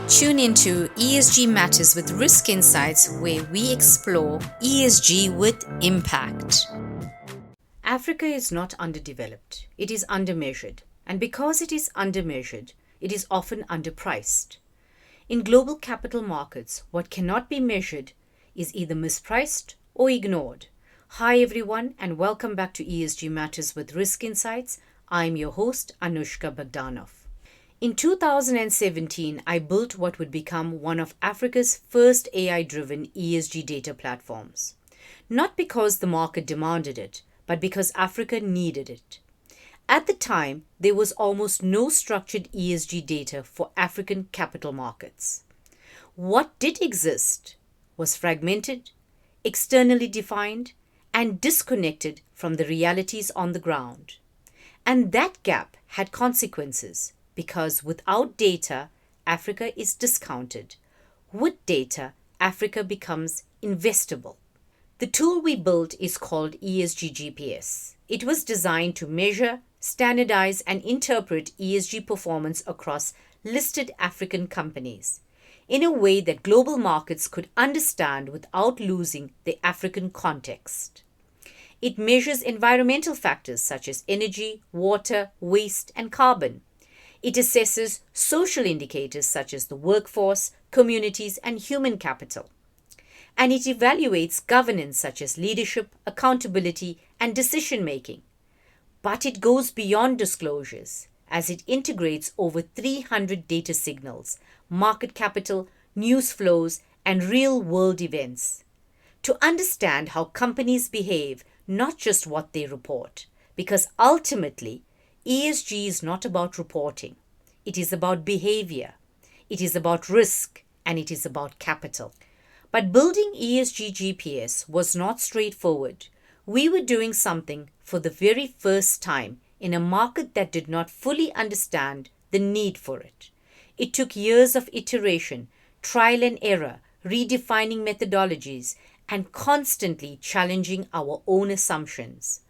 Tune into ESG Matters with Risk Insights, where we explore ESG with impact. Africa is not underdeveloped, it is undermeasured. And because it is undermeasured, it is often underpriced. In global capital markets, what cannot be measured is either mispriced or ignored. Hi everyone, and welcome back to ESG Matters with Risk Insights. I'm your host, Anushka Bogdanov. In 2017, I built what would become one of Africa's first AI-driven ESG data platforms. Not because the market demanded it, but because Africa needed it. At the time, there was almost no structured ESG data for African capital markets. What did exist was fragmented, externally defined, and disconnected from the realities on the ground. And that gap had consequences. Because without data, Africa is discounted. With data, Africa becomes investable. The tool we built is called ESG GPS. It was designed to measure, standardize, and interpret ESG performance across listed African companies in a way that global markets could understand without losing the African context. It measures environmental factors such as energy, water, waste, and carbon. It assesses social indicators such as the workforce, communities, and human capital. And it evaluates governance such as leadership, accountability, and decision making. But it goes beyond disclosures as it integrates over 300 data signals, market capital, news flows, and real world events to understand how companies behave, not just what they report. Because ultimately, ESG is not about reporting. It is about behavior. It is about risk, and it is about capital. But building ESG GPS was not straightforward. We were doing something for the very first time in a market that did not fully understand the need for it. It took years of iteration, trial and error, redefining methodologies, and constantly challenging our own assumptions.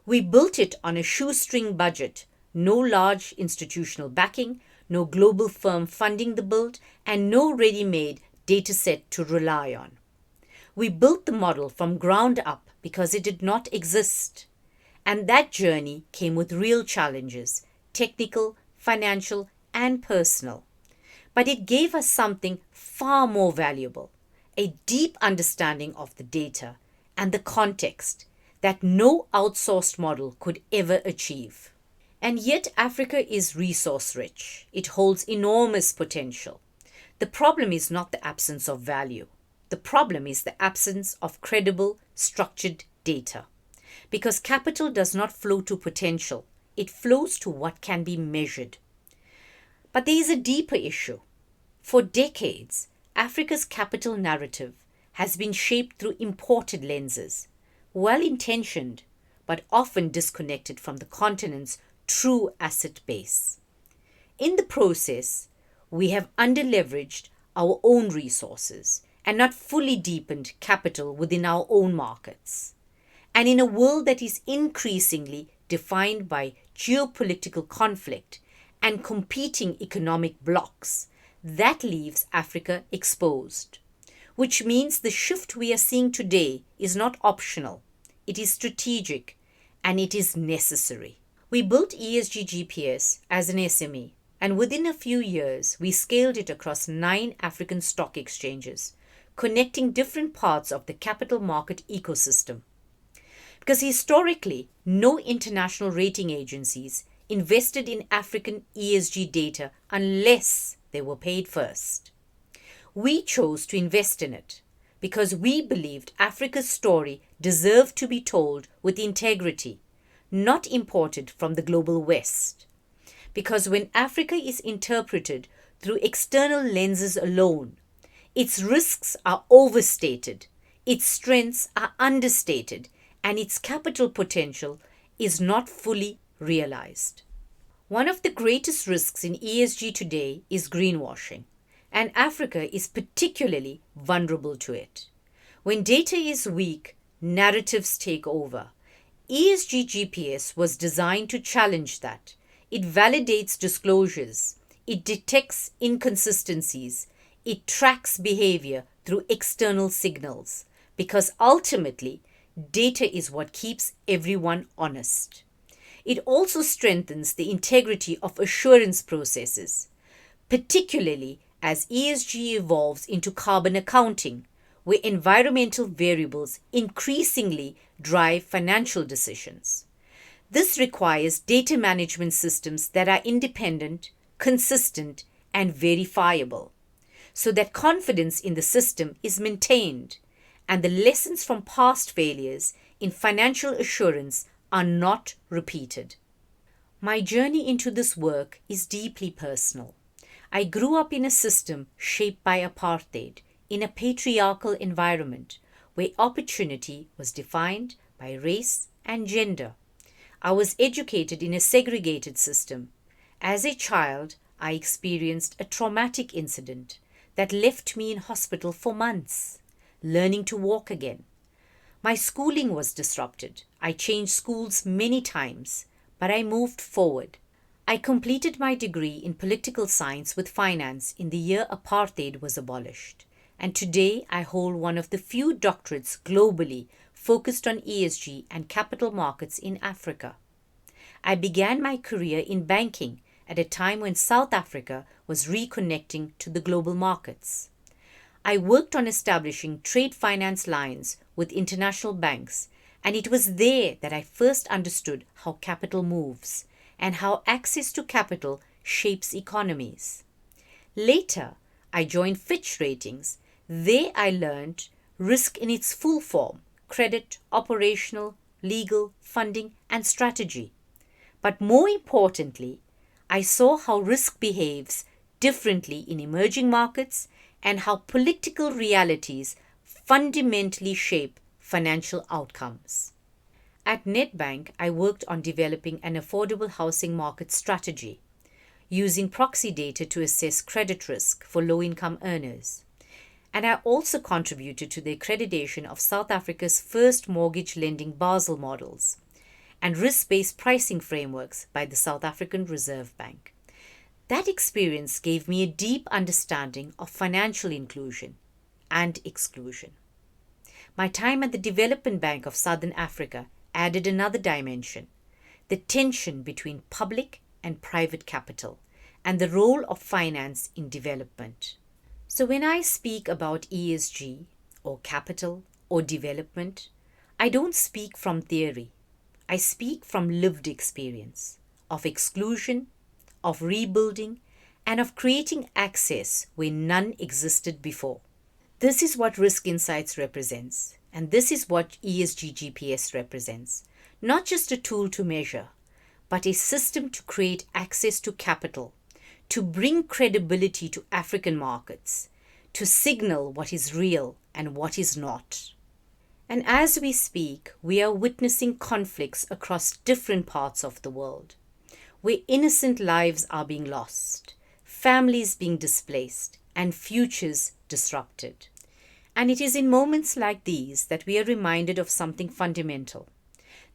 We built it on a shoestring budget. No large institutional backing, no global firm funding the build, and no ready-made dataset to rely on. We built the model from ground up because it did not exist. And that journey came with real challenges, technical, financial, and personal. But it gave us something far more valuable, a deep understanding of the data and the context that no outsourced model could ever achieve. And yet Africa is resource rich. It holds enormous potential. The problem is not the absence of value. The problem is the absence of credible, structured data. Because capital does not flow to potential. It flows to what can be measured. But there is a deeper issue. For decades, Africa's capital narrative has been shaped through imported lenses, well-intentioned, but often disconnected from the continent's true asset base. In the process, we have underleveraged our own resources and not fully deepened capital within our own markets. And in a world that is increasingly defined by geopolitical conflict and competing economic blocs, that leaves Africa exposed. Which means the shift we are seeing today is not optional, it is strategic, and it is necessary. We built ESG GPS as an SME, and within a few years, we scaled it across 9 African stock exchanges, connecting different parts of the capital market ecosystem. Because historically, no international rating agencies invested in African ESG data unless they were paid first. We chose to invest in it because we believed Africa's story deserved to be told with integrity, not imported from the global West. Because when Africa is interpreted through external lenses alone, its risks are overstated, its strengths are understated, and its capital potential is not fully realized. One of the greatest risks in ESG today is greenwashing, and Africa is particularly vulnerable to it. When data is weak, narratives take over. ESG GPS was designed to challenge that. It validates disclosures. It detects inconsistencies. It tracks behavior through external signals because ultimately, data is what keeps everyone honest. It also strengthens the integrity of assurance processes, particularly as ESG evolves into carbon accounting, where environmental variables increasingly drive financial decisions. This requires data management systems that are independent, consistent, and verifiable, so that confidence in the system is maintained and the lessons from past failures in financial assurance are not repeated. My journey into this work is deeply personal. I grew up in a system shaped by apartheid, in a patriarchal environment where opportunity was defined by race and gender. I was educated in a segregated system. As a child, I experienced a traumatic incident that left me in hospital for months, learning to walk again. My schooling was disrupted. I changed schools many times, but I moved forward. I completed my degree in political science with finance in the year apartheid was abolished. And today I hold one of the few doctorates globally focused on ESG and capital markets in Africa. I began my career in banking at a time when South Africa was reconnecting to the global markets. I worked on establishing trade finance lines with international banks, and it was there that I first understood how capital moves and how access to capital shapes economies. Later, I joined Fitch Ratings. There I learned risk in its full form: credit, operational, legal, funding, and strategy. But more importantly, I saw how risk behaves differently in emerging markets and how political realities fundamentally shape financial outcomes. At Nedbank, I worked on developing an affordable housing market strategy, using proxy data to assess credit risk for low-income earners. And I also contributed to the accreditation of South Africa's first mortgage lending Basel models and risk-based pricing frameworks by the South African Reserve Bank. That experience gave me a deep understanding of financial inclusion and exclusion. My time at the Development Bank of Southern Africa added another dimension: the tension between public and private capital and the role of finance in development. So when I speak about ESG or capital or development, I don't speak from theory. I speak from lived experience of exclusion, of rebuilding, and of creating access where none existed before. This is what Risk Insights represents, and this is what ESG GPS represents. Not just a tool to measure, but a system to create access to capital, to bring credibility to African markets, to signal what is real and what is not. And as we speak, we are witnessing conflicts across different parts of the world, where innocent lives are being lost, families being displaced, and futures disrupted. And it is in moments like these that we are reminded of something fundamental: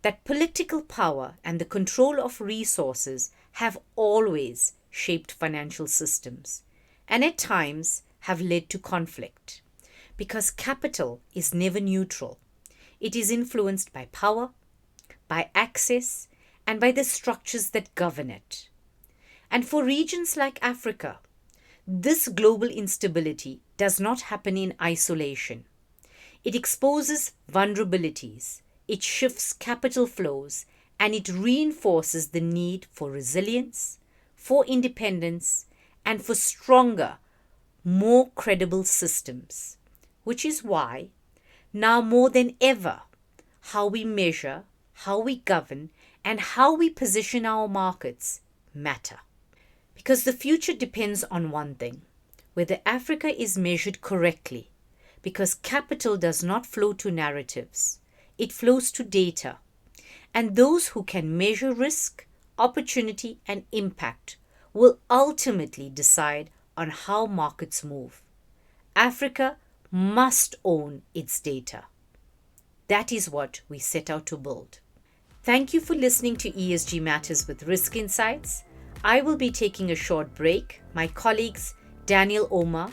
that political power and the control of resources have always shaped financial systems, and at times have led to conflict. Because capital is never neutral. It is influenced by power, by access, and by the structures that govern it. And for regions like Africa, this global instability does not happen in isolation. It exposes vulnerabilities, it shifts capital flows, and it reinforces the need for resilience, for independence, and for stronger, more credible systems. Which is why, now more than ever, how we measure, how we govern, and how we position our markets matter. Because the future depends on one thing: whether Africa is measured correctly. Because capital does not flow to narratives, it flows to data. And those who can measure risk, opportunity, and impact will ultimately decide on how markets move. Africa must own its data. That is what we set out to build. Thank you for listening to ESG Matters with Risk Insights. I will be taking a short break. My colleagues Daniel Omar,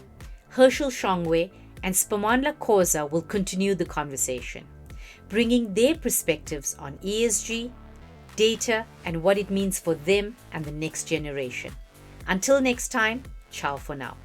Herschel Shongwe, and Spamanla Koza will continue the conversation, bringing their perspectives on ESG, data, and what it means for them and the next generation. Until next time, ciao for now.